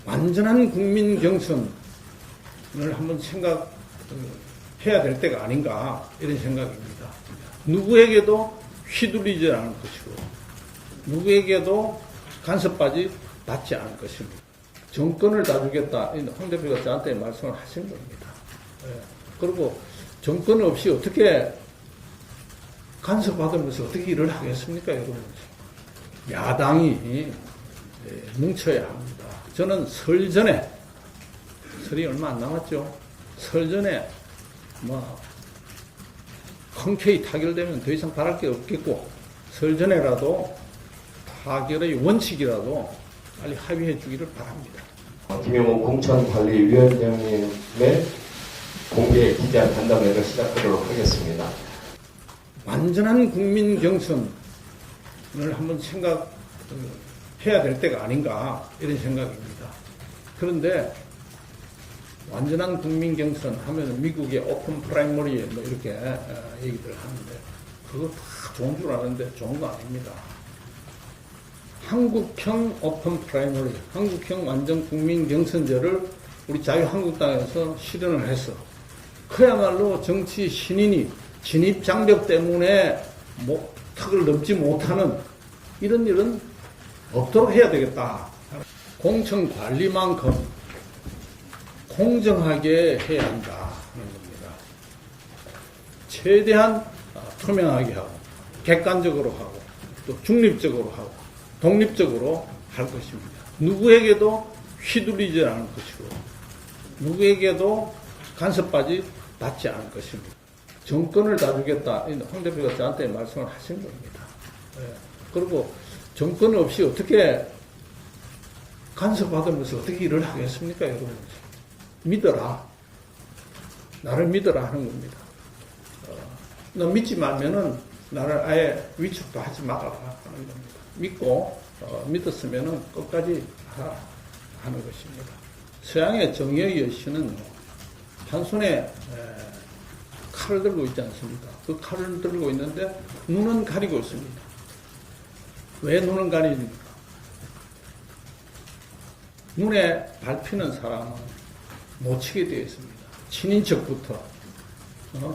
완전한 국민 경선을 한번 생각해야 될 때가 아닌가 이런 생각입니다. 누구에게도 휘둘리지 않을 것이고 누구에게도 간섭까지 받지 않을 것입니다. 정권을 다 주겠다. 황 대표가 저한테 말씀을 하신 겁니다. 그리고 정권 없이 어떻게 간섭받으면서 어떻게 일을 하겠습니까, 여러분? 야당이 뭉쳐야 합니다. 저는 설 전에, 설이 얼마 안 남았죠. 설 전에 흔쾌히 타결되면 더 이상 바랄 게 없겠고, 설 전에라도 타결의 원칙이라도 빨리 합의해 주기를 바랍니다. 김영호 공천관리위원장님의 공개 기자 간담회를 시작하도록 하겠습니다. 완전한 국민 경선을 한번 생각해야 될 때가 아닌가 이런 생각입니다. 그런데 완전한 국민 경선 하면 미국의 오픈 프라이머리 이렇게 얘기들 하는데 그거 다 좋은 줄 아는데 좋은 거 아닙니다. 한국형 오픈 프라이머리, 한국형 완전 국민 경선제를 우리 자유한국당에서 실현을 해서 그야말로 정치 신인이 진입 장벽 때문에 턱을 넘지 못하는 이런 일은 없도록 해야 되겠다. 공천 관리만큼 공정하게 해야 한다 하는 겁니다. 최대한 투명하게 하고 객관적으로 하고 또 중립적으로 하고 독립적으로 할 것입니다. 누구에게도 휘둘리지 않을 것이고 누구에게도 간섭까지 받지 않을 것입니다. 정권을 다 주겠다. 황 대표가 저한테 말씀을 하신 겁니다. 그리고 정권 없이 어떻게 간섭받으면서 어떻게 일을 하겠습니까, 여러분? 믿어라. 나를 믿어라 하는 겁니다. 너 믿지 말면은 나를 아예 위축도 하지 말아라 하는 겁니다. 믿고 믿었으면은 끝까지 하는 것입니다. 서양의 정의의 여신은 한 손에 칼을 들고 있지 않습니까? 그 칼을 들고 있는데 눈은 가리고 있습니다. 왜 눈은 가리십니까? 눈에 밟히는 사람은 못 치게 되어 있습니다. 친인척부터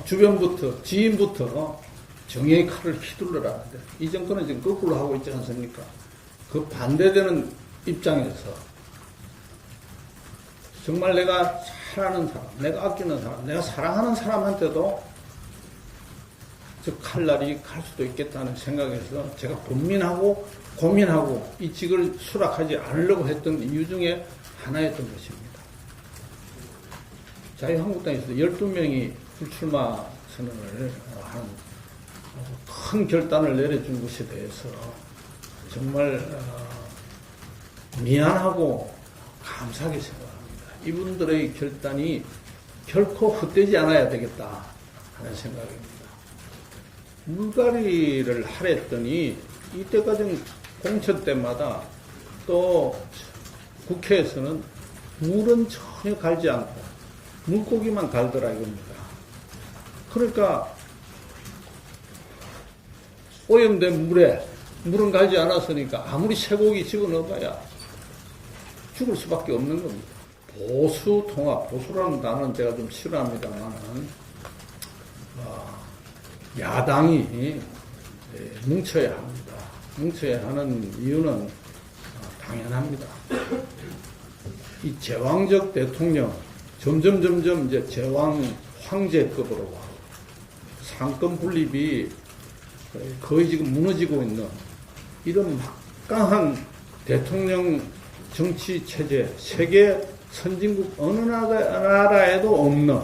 주변부터 지인부터 정의의 칼을 휘둘러라는데 이 정권은 지금 거꾸로 하고 있지 않습니까? 그 반대되는 입장에서 정말 내가 사랑하는 사람, 내가 아끼는 사람, 내가 사랑하는 사람한테도 저 칼날이 갈 수도 있겠다는 생각에서 제가 고민하고 이 직을 수락하지 않으려고 했던 이유 중에 하나였던 것입니다. 자유한국당에서 12명이 불출마 선언을 한 큰 결단을 내려준 것에 대해서 정말 미안하고 감사하게 생각합니다. 이분들의 결단이 결코 헛되지 않아야 되겠다 하는 생각입니다. 물갈이를 하랬더니 이때까지 공천 때마다 또 국회에서는 물은 전혀 갈지 않고 물고기만 갈더라 이겁니다. 그러니까 오염된 물은 갈지 않았으니까 아무리 쇠고기 집어넣어봐야 죽을 수밖에 없는 겁니다. 보수 통합, 보수라는 단어는 제가 좀 싫어합니다만 야당이 뭉쳐야 합니다. 뭉쳐야 하는 이유는 당연합니다. 이 제왕적 대통령 점점 이제 제왕 황제급으로 와 상권 분립이 거의 지금 무너지고 있는 이런 막강한 대통령 정치 체제, 세계 선진국 어느 나라에도 없는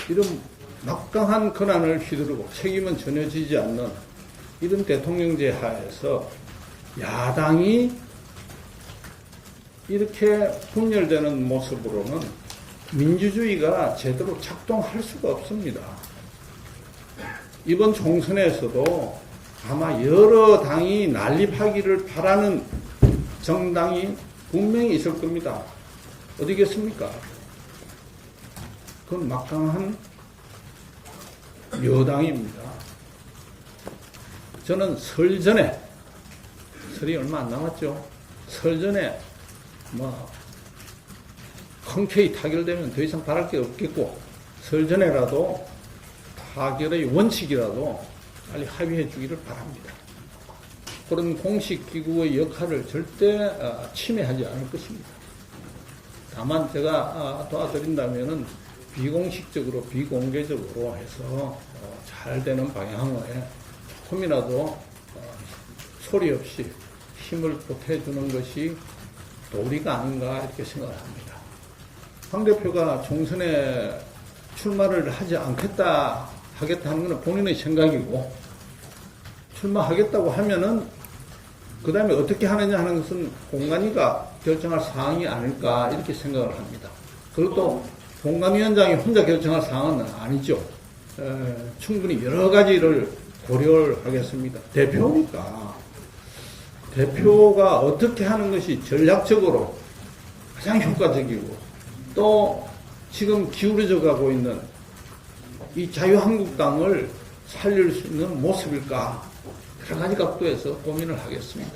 이런 막강한 권한을 휘두르고 책임은 전혀 지지 않는 이런 대통령제 하에서 야당이 이렇게 분열되는 모습으로는 민주주의가 제대로 작동할 수가 없습니다. 이번 총선에서도 아마 여러 당이 난립하기를 바라는 정당이 분명히 있을 겁니다. 어디겠습니까? 그건 막강한 여당입니다. 저는 설 전에, 설이 얼마 안 남았죠. 설 전에 흔쾌히 타결되면 더 이상 바랄 게 없겠고, 설 전에라도 타결의 원칙이라도 빨리 합의해 주기를 바랍니다. 그런 공식기구의 역할을 절대 침해하지 않을 것입니다. 다만 제가 도와드린다면은 비공식적으로, 비공개적으로 해서 잘 되는 방향에 조금이라도 소리 없이 힘을 보태주는 것이 도리가 아닌가 이렇게 생각을 합니다. 황 대표가 총선에 출마를 하지 않겠다 하겠다는 것은 본인의 생각이고, 출마하겠다고 하면은 그 다음에 어떻게 하느냐 하는 것은 공관위가 결정할 사항이 아닐까 이렇게 생각을 합니다. 그것도 공관위원장이 혼자 결정할 사항은 아니죠. 충분히 여러 가지를 고려를 하겠습니다. 대표니까 대표가 어떻게 하는 것이 전략적으로 가장 효과적이고, 또 지금 기울어져 가고 있는 이 자유한국당을 살릴 수 있는 모습일까, 여러 가지 각도에서 고민을 하겠습니다.